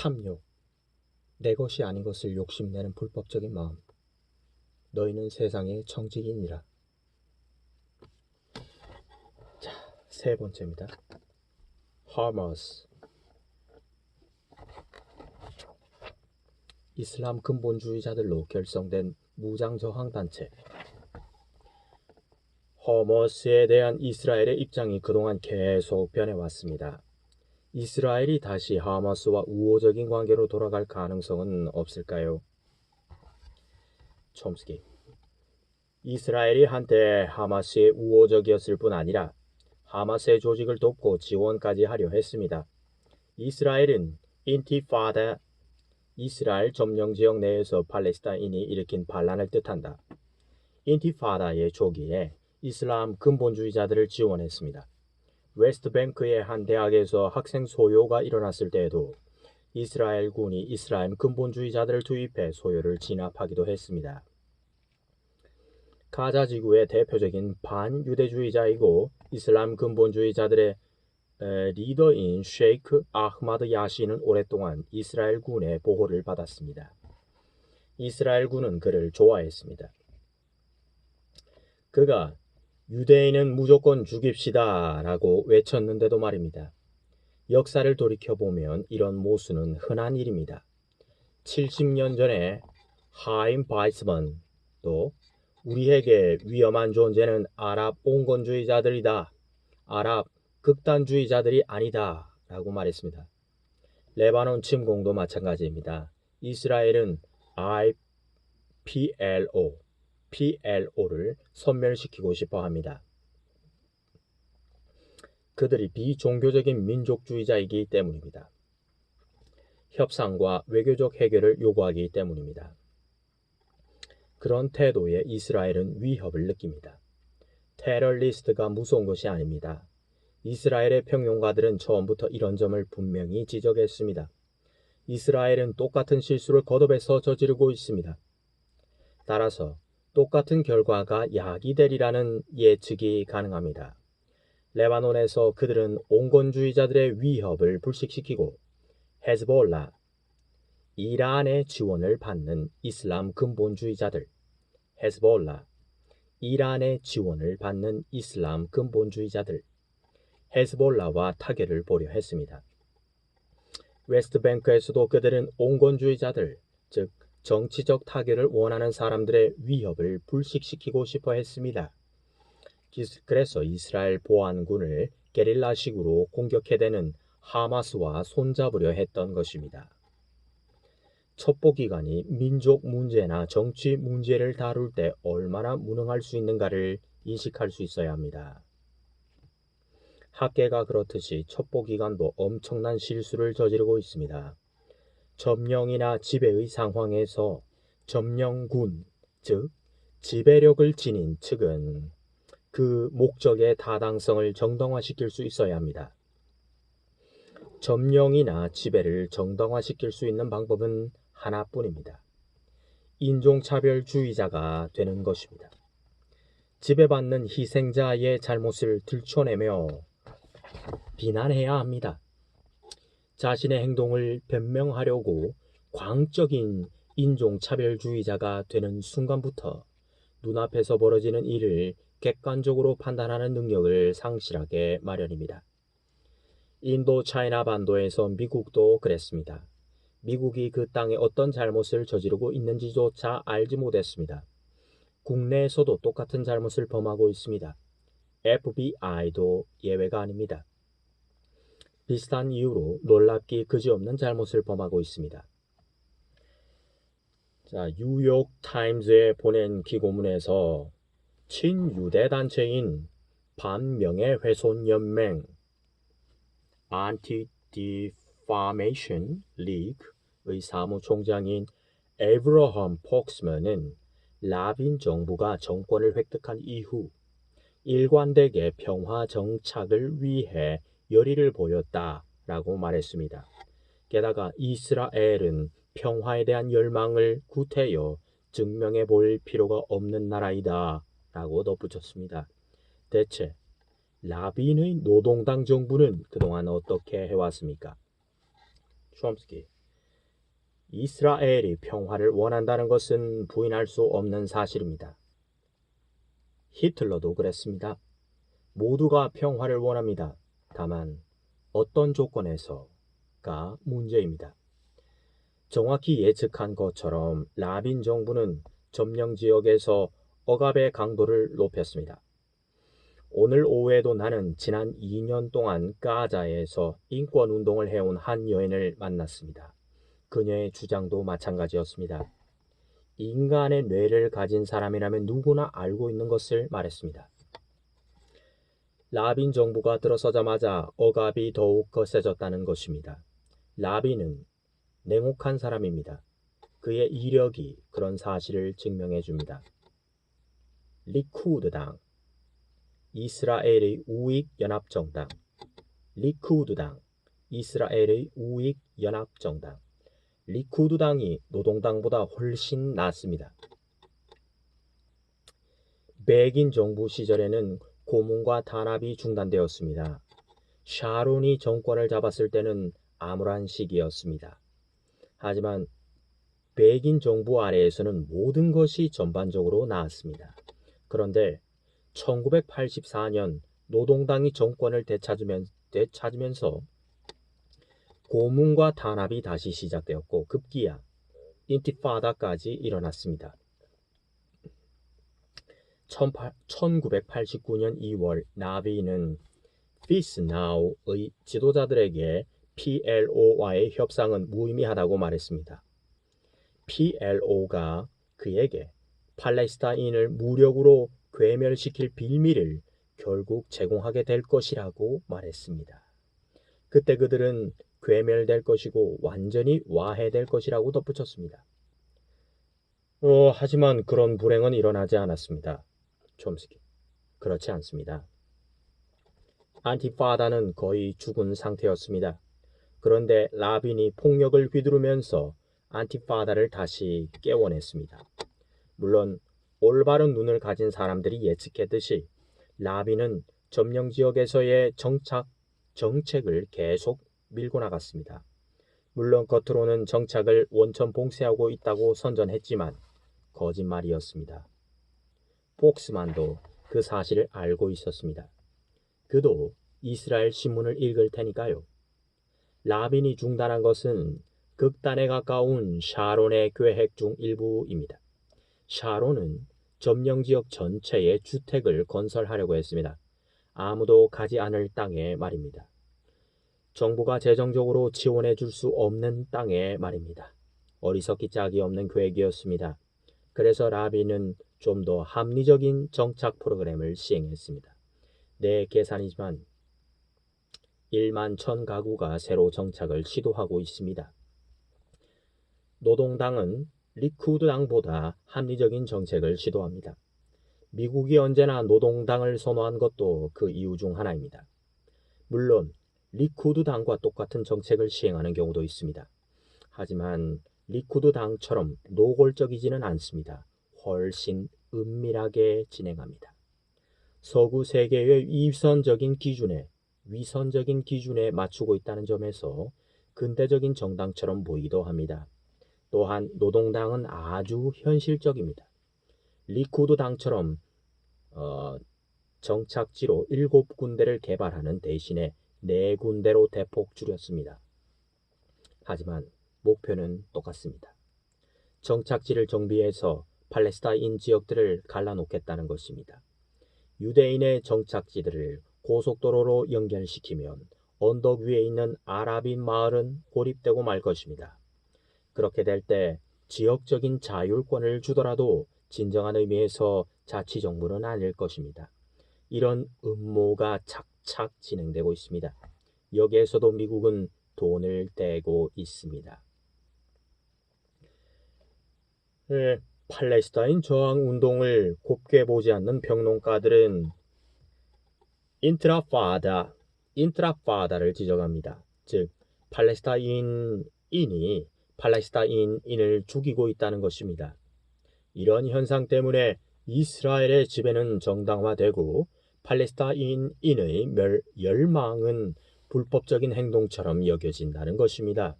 탐욕, 내 것이 아닌 것을 욕심내는 불법적인 마음. 너희는 세상의 청지기니라. 자, 세 번째입니다. 하마스, 이슬람 근본주의자들로 결성된 무장저항단체. 하마스에 대한 이스라엘의 입장이 그동안 계속 변해왔습니다. 이스라엘이 다시 하마스와 우호적인 관계로 돌아갈 가능성은 없을까요? 촘스키, 이스라엘이 한때 하마스에 우호적이었을 뿐 아니라 하마스의 조직을 돕고 지원까지 하려 했습니다. 이스라엘은 인티파다, 이스라엘 점령지역 내에서 팔레스타인이 일으킨 반란을 뜻한다. 인티파다의 초기에 이슬람 근본주의자들을 지원했습니다. 웨스트뱅크의 한 대학에서 학생 소요가 일어났을 때에도 이스라엘 군이 이슬람 근본주의자들을 투입해 소요를 진압하기도 했습니다. 가자 지구의 대표적인 반유대주의자이고 이슬람 근본주의자들의 리더인 셰이크 아흐마드 야신은 오랫동안 이스라엘 군의 보호를 받았습니다. 이스라엘 군은 그를 좋아했습니다. 그가 유대인은 무조건 죽입시다 라고 외쳤는데도 말입니다. 역사를 돌이켜보면 이런 모순은 흔한 일입니다. 70년 전에 하임 바이스먼도 우리에게 위험한 존재는 아랍 온건주의자들이다. 아랍 극단주의자들이 아니다 라고 말했습니다. 레바논 침공도 마찬가지입니다. 이스라엘은 PLO를 섬멸시키고 싶어 합니다. 그들이 비종교적인 민족주의자이기 때문입니다. 협상과 외교적 해결을 요구하기 때문입니다. 그런 태도에 이스라엘은 위협을 느낍니다. 테러리스트가 무서운 것이 아닙니다. 이스라엘의 평론가들은 처음부터 이런 점을 분명히 지적했습니다. 이스라엘은 똑같은 실수를 거듭해서 저지르고 있습니다. 따라서 똑같은 결과가 야기되리라는 예측이 가능합니다. 레바논에서 그들은 온건주의자들의 위협을 불식시키고 헤즈볼라, 이란의 지원을 받는 이슬람 근본주의자들, 헤즈볼라, 이란의 지원을 받는 이슬람 근본주의자들, 헤즈볼라와 타결을 보려 했습니다. 웨스트뱅크에서도 그들은 온건주의자들, 즉 정치적 타결을 원하는 사람들의 위협을 불식시키고 싶어 했습니다. 그래서 이스라엘 보안군을 게릴라식으로 공격해대는 하마스와 손잡으려 했던 것입니다. 첩보기관이 민족 문제나 정치 문제를 다룰 때 얼마나 무능할 수 있는가를 인식할 수 있어야 합니다. 학계가 그렇듯이 첩보기관도 엄청난 실수를 저지르고 있습니다. 점령이나 지배의 상황에서 점령군, 즉 지배력을 지닌 측은 그 목적의 타당성을 정당화시킬 수 있어야 합니다. 점령이나 지배를 정당화시킬 수 있는 방법은 하나뿐입니다. 인종차별주의자가 되는 것입니다. 지배받는 희생자의 잘못을 들춰내며 비난해야 합니다. 자신의 행동을 변명하려고 광적인 인종차별주의자가 되는 순간부터 눈앞에서 벌어지는 일을 객관적으로 판단하는 능력을 상실하게 마련입니다. 인도 차이나 반도에서 미국도 그랬습니다. 미국이 그 땅에 어떤 잘못을 저지르고 있는지조차 알지 못했습니다. 국내에서도 똑같은 잘못을 범하고 있습니다. FBI도 예외가 아닙니다. 비슷한 이유로 놀랍기 그지없는 잘못을 범하고 있습니다. 자, 뉴욕 타임즈에 보낸 기고문에서 친유대 단체인 반명예훼손연맹 Anti-Defamation League의 사무총장인 에브러함 폭스먼은 라빈 정부가 정권을 획득한 이후 일관되게 평화 정착을 위해 열의를 보였다라고 말했습니다. 게다가 이스라엘은 평화에 대한 열망을 구태여 증명해 볼 필요가 없는 나라이다 라고 덧붙였습니다. 대체 라빈의 노동당 정부는 그동안 어떻게 해왔습니까? 촘스키, 이스라엘이 평화를 원한다는 것은 부인할 수 없는 사실입니다. 히틀러도 그랬습니다. 모두가 평화를 원합니다. 다만 어떤 조건에서가 문제입니다. 정확히 예측한 것처럼 라빈 정부는 점령 지역에서 억압의 강도를 높였습니다. 오늘 오후에도 나는 지난 2년 동안 가자에서 인권운동을 해온 한 여인을 만났습니다. 그녀의 주장도 마찬가지였습니다. 인간의 뇌를 가진 사람이라면 누구나 알고 있는 것을 말했습니다. 라빈 정부가 들어서자마자 억압이 더욱 거세졌다는 것입니다. 라빈은 냉혹한 사람입니다. 그의 이력이 그런 사실을 증명해 줍니다. 리쿠드당, 이스라엘의 우익연합정당, 리쿠드당, 이스라엘의 우익연합정당. 리쿠드당이 노동당보다 훨씬 낫습니다. 베긴 정부 시절에는 고문과 탄압이 중단되었습니다. 샤론이 정권을 잡았을 때는 암울한 시기였습니다. 하지만 베긴 정부 아래에서는 모든 것이 전반적으로 나았습니다. 그런데 1984년 노동당이 정권을 되찾으면서 고문과 탄압이 다시 시작되었고 급기야 인티파다까지 일어났습니다. 1989년 2월 나비는 Peace Now의 지도자들에게 PLO와의 협상은 무의미하다고 말했습니다. PLO가 그에게 팔레스타인을 무력으로 괴멸시킬 빌미를 결국 제공하게 될 것이라고 말했습니다. 그때 그들은 괴멸될 것이고 완전히 와해될 것이라고 덧붙였습니다. 하지만 그런 불행은 일어나지 않았습니다. 촘스키. 그렇지 않습니다. 안티파다는 거의 죽은 상태였습니다. 그런데 라빈이 폭력을 휘두르면서 안티파다를 다시 깨워냈습니다. 물론 올바른 눈을 가진 사람들이 예측했듯이 라빈은 점령 지역에서의 정책을 계속 밀고 나갔습니다. 물론 겉으로는 정착을 원천 봉쇄하고 있다고 선전했지만 거짓말이었습니다. 폭스만도 그 사실을 알고 있었습니다. 그도 이스라엘 신문을 읽을 테니까요. 라빈이 중단한 것은 극단에 가까운 샤론의 계획 중 일부입니다. 샤론은 점령 지역 전체에 주택을 건설하려고 했습니다. 아무도 가지 않을 땅에 말입니다. 정부가 재정적으로 지원해 줄 수 없는 땅에 말입니다. 어리석기 짝이 없는 계획이었습니다. 그래서 라빈은 좀 더 합리적인 정착 프로그램을 시행했습니다. 내 계산이지만 1만 1,000가구가 새로 정착을 시도하고 있습니다. 노동당은 리쿠드당보다 합리적인 정책을 시도합니다. 미국이 언제나 노동당을 선호한 것도 그 이유 중 하나입니다. 물론 리쿠드당과 똑같은 정책을 시행하는 경우도 있습니다. 하지만 리쿠드당처럼 노골적이지는 않습니다. 훨씬 은밀하게 진행합니다. 서구 세계의 위선적인 기준에 맞추고 있다는 점에서 근대적인 정당처럼 보이기도 합니다. 또한 노동당은 아주 현실적입니다. 리쿠드당처럼 정착지로 7군데를 개발하는 대신에 4군데로 대폭 줄였습니다. 하지만 목표는 똑같습니다. 정착지를 정비해서 팔레스타인 지역들을 갈라놓겠다는 것입니다. 유대인의 정착지들을 고속도로로 연결시키면 언덕 위에 있는 아랍인 마을은 고립되고 말 것입니다. 그렇게 될 때 지역적인 자율권을 주더라도 진정한 의미에서 자치정부는 아닐 것입니다. 이런 음모가 착착 진행되고 있습니다. 여기에서도 미국은 돈을 떼고 있습니다. 팔레스타인 저항 운동을 곱게 보지 않는 평론가들은 인트라파다를 지적합니다. 즉 팔레스타인인이 팔레스타인인을 죽이고 있다는 것입니다. 이런 현상 때문에 이스라엘의 지배는 정당화되고 팔레스타인인의 열망은 불법적인 행동처럼 여겨진다는 것입니다.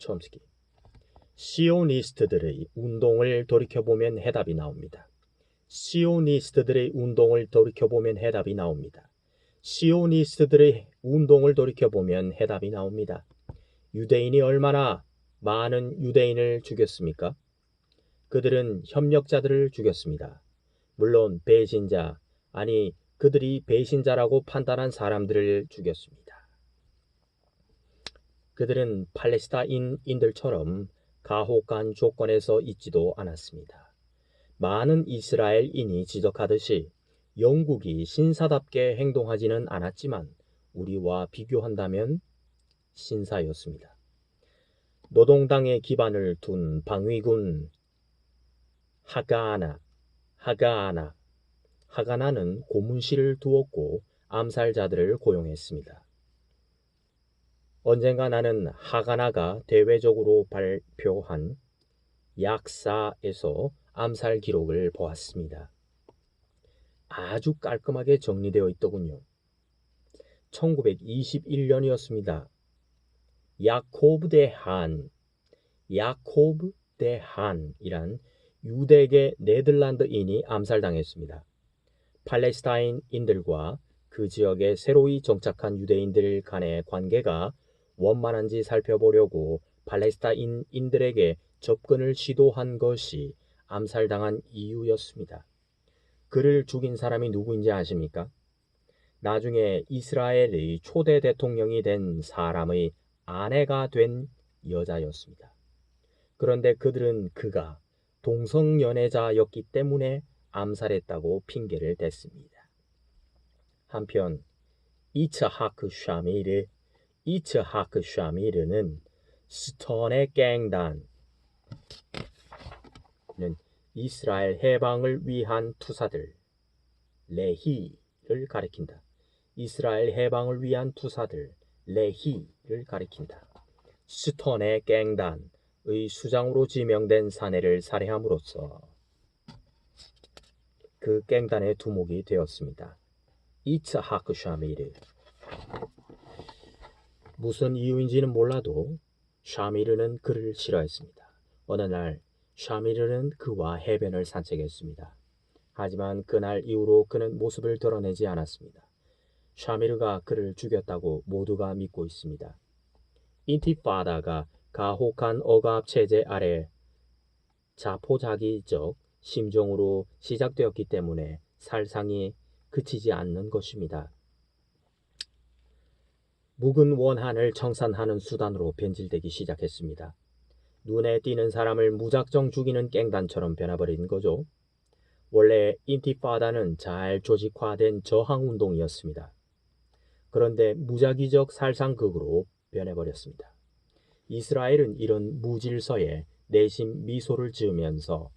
촘스키. 시오니스트들의 운동을 돌이켜보면 해답이 나옵니다. 시오니스트들의 운동을 돌이켜보면 해답이 나옵니다. 시오니스트들의 운동을 돌이켜보면 해답이 나옵니다. 유대인이 얼마나 많은 유대인을 죽였습니까? 그들은 협력자들을 죽였습니다. 물론 배신자, 아니 그들이 배신자라고 판단한 사람들을 죽였습니다. 그들은 팔레스타인인들처럼 가혹한 조건에서 있지도 않았습니다. 많은 이스라엘인이 지적하듯이 영국이 신사답게 행동하지는 않았지만 우리와 비교한다면 신사였습니다. 노동당의 기반을 둔 방위군 하가나는 고문실을 두었고 암살자들을 고용했습니다. 언젠가 나는 하가나가 대외적으로 발표한 약사에서 암살 기록을 보았습니다. 아주 깔끔하게 정리되어 있더군요. 1921년이었습니다. 야코브 대 한이란 유대계 네덜란드인이 암살당했습니다. 팔레스타인인들과 그 지역에 새로이 정착한 유대인들 간의 관계가 원만한지 살펴보려고 팔레스타인인들에게 접근을 시도한 것이 암살당한 이유였습니다. 그를 죽인 사람이 누구인지 아십니까? 나중에 이스라엘의 초대 대통령이 된 사람의 아내가 된 여자였습니다. 그런데 그들은 그가 동성연애자였기 때문에 암살했다고 핑계를 댔습니다. 한편 이츠하크 샤미르는 스톤의 갱단은 이스라엘 해방을 위한 투사들 레히를 가리킨다. 이스라엘 해방을 위한 투사들 레히를 가리킨다. 스톤의 갱단의 수장으로 지명된 사내를 살해함으로써 그 갱단의 두목이 되었습니다. 이츠하크 샤미르. 무슨 이유인지는 몰라도 샤미르는 그를 싫어했습니다. 어느 날 샤미르는 그와 해변을 산책했습니다. 하지만 그날 이후로 그는 모습을 드러내지 않았습니다. 샤미르가 그를 죽였다고 모두가 믿고 있습니다. 인티파다가 가혹한 억압 체제 아래 자포자기적 심정으로 시작되었기 때문에 살상이 그치지 않는 것입니다. 묵은 원한을 청산하는 수단으로 변질되기 시작했습니다. 눈에 띄는 사람을 무작정 죽이는 깽단처럼 변해버린 거죠. 원래 인티파다는 잘 조직화된 저항운동이었습니다. 그런데 무작위적 살상극으로 변해버렸습니다. 이스라엘은 이런 무질서에 내심 미소를 지으면서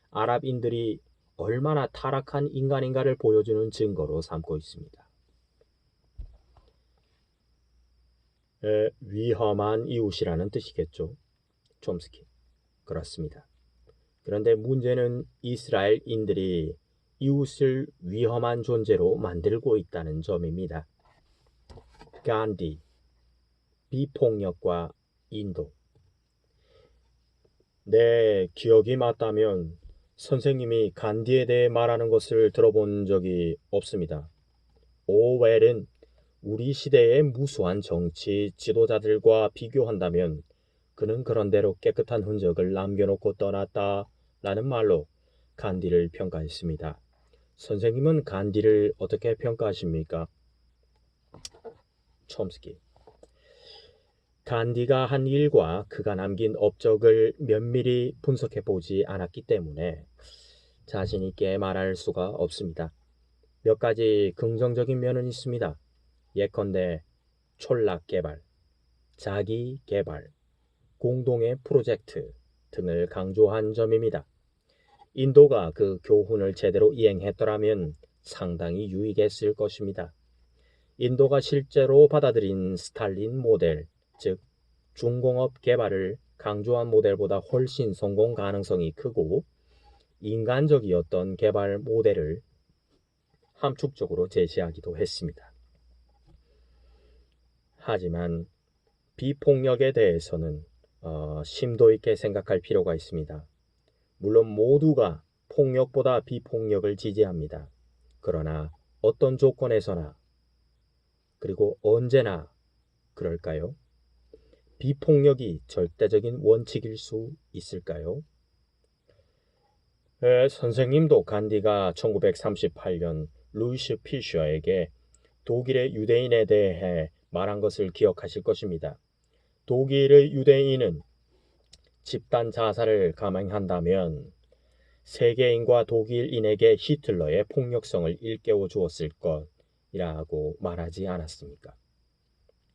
아랍인들이 얼마나 타락한 인간인가를 보여주는 증거로 삼고 있습니다. 위험한 이웃이라는 뜻이겠죠. 촘스키. 그렇습니다. 그런데 문제는 이스라엘인들이 이웃을 위험한 존재로 만들고 있다는 점입니다. 간디, 비폭력과 인도. 내 기억이 맞다면 선생님이 간디에 대해 말하는 것을 들어본 적이 없습니다. 오웰은 우리 시대의 무수한 정치 지도자들과 비교한다면 그는 그런대로 깨끗한 흔적을 남겨놓고 떠났다라는 말로 간디를 평가했습니다. 선생님은 간디를 어떻게 평가하십니까? 촘스키. 간디가 한 일과 그가 남긴 업적을 면밀히 분석해 보지 않았기 때문에 자신 있게 말할 수가 없습니다. 몇 가지 긍정적인 면은 있습니다. 예컨대 촌락 개발, 자기 개발, 공동의 프로젝트 등을 강조한 점입니다. 인도가 그 교훈을 제대로 이행했더라면 상당히 유익했을 것입니다. 인도가 실제로 받아들인 스탈린 모델, 즉 중공업 개발을 강조한 모델보다 훨씬 성공 가능성이 크고 인간적이었던 개발 모델을 함축적으로 제시하기도 했습니다. 하지만 비폭력에 대해서는 심도 있게 생각할 필요가 있습니다. 물론 모두가 폭력보다 비폭력을 지지합니다. 그러나 어떤 조건에서나 그리고 언제나 그럴까요? 비폭력이 절대적인 원칙일 수 있을까요? 선생님도 간디가 1938년 루이스 피셔에게 독일의 유대인에 대해 말한 것을 기억하실 것입니다. 독일의 유대인은 집단 자살을 감행한다면 세계인과 독일인에게 히틀러의 폭력성을 일깨워 주었을 것이라고 말하지 않았습니까?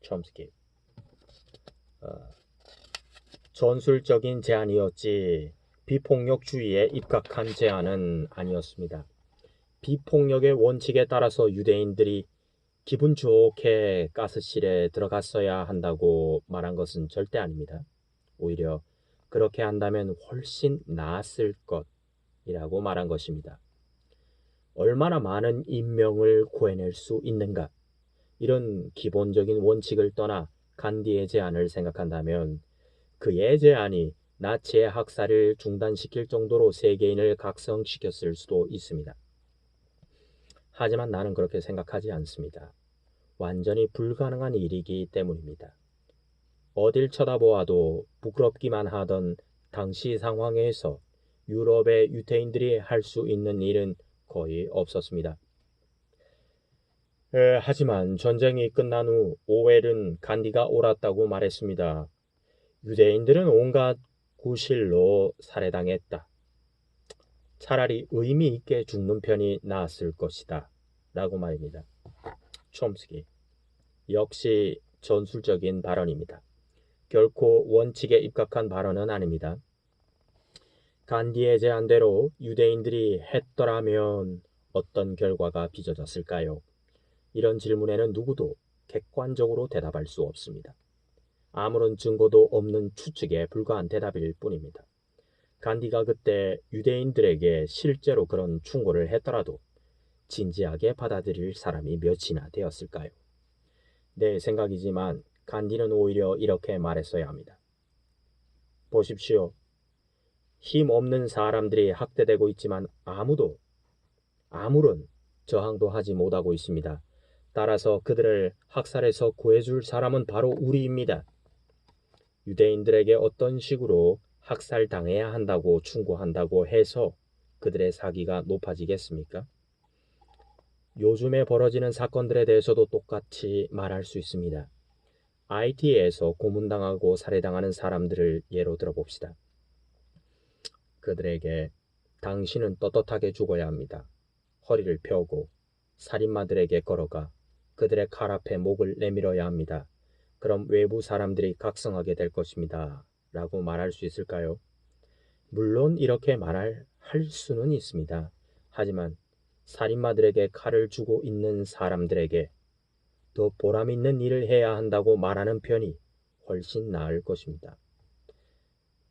촘스키. 전술적인 제안이었지 비폭력주의에 입각한 제안은 아니었습니다. 비폭력의 원칙에 따라서 유대인들이 기분 좋게 가스실에 들어갔어야 한다고 말한 것은 절대 아닙니다. 오히려 그렇게 한다면 훨씬 나았을 것이라고 말한 것입니다. 얼마나 많은 인명을 구해낼 수 있는가? 이런 기본적인 원칙을 떠나 간디의 제안을 생각한다면 그의 제안이 나치의 학살을 중단시킬 정도로 세계인을 각성시켰을 수도 있습니다. 하지만 나는 그렇게 생각하지 않습니다. 완전히 불가능한 일이기 때문입니다. 어딜 쳐다보아도 부끄럽기만 하던 당시 상황에서 유럽의 유태인들이 할 수 있는 일은 거의 없었습니다. 하지만 전쟁이 끝난 후 오웰은 간디가 옳았다고 말했습니다. 유대인들은 온갖 구실로 살해당했다. 차라리 의미 있게 죽는 편이 나았을 것이다. 라고 말입니다. 촘스키. 역시 전술적인 발언입니다. 결코 원칙에 입각한 발언은 아닙니다. 간디의 제안대로 유대인들이 했더라면 어떤 결과가 빚어졌을까요? 이런 질문에는 누구도 객관적으로 대답할 수 없습니다. 아무런 증거도 없는 추측에 불과한 대답일 뿐입니다. 간디가 그때 유대인들에게 실제로 그런 충고를 했더라도 진지하게 받아들일 사람이 몇이나 되었을까요? 내 생각이지만 간디는 오히려 이렇게 말했어야 합니다. 보십시오. 힘 없는 사람들이 학대되고 있지만 아무런 저항도 하지 못하고 있습니다. 따라서 그들을 학살해서 구해줄 사람은 바로 우리입니다. 유대인들에게 어떤 식으로 학살당해야 한다고 충고한다고 해서 그들의 사기가 높아지겠습니까? 요즘에 벌어지는 사건들에 대해서도 똑같이 말할 수 있습니다. IT에서 고문당하고 살해당하는 사람들을 예로 들어봅시다. 그들에게 당신은 떳떳하게 죽어야 합니다. 허리를 펴고 살인마들에게 걸어가 그들의 칼 앞에 목을 내밀어야 합니다. 그럼 외부 사람들이 각성하게 될 것입니다. 라고 말할 수 있을까요? 물론 이렇게 할 수는 있습니다. 하지만 살인마들에게 칼을 주고 있는 사람들에게 더 보람 있는 일을 해야 한다고 말하는 편이 훨씬 나을 것입니다.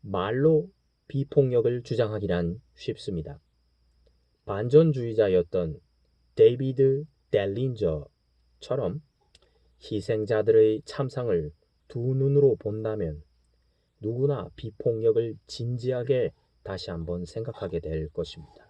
말로 비폭력을 주장하기란 쉽습니다. 반전주의자였던 데이비드 델린저처럼 희생자들의 참상을 두 눈으로 본다면 누구나 비폭력을 진지하게 다시 한번 생각하게 될 것입니다.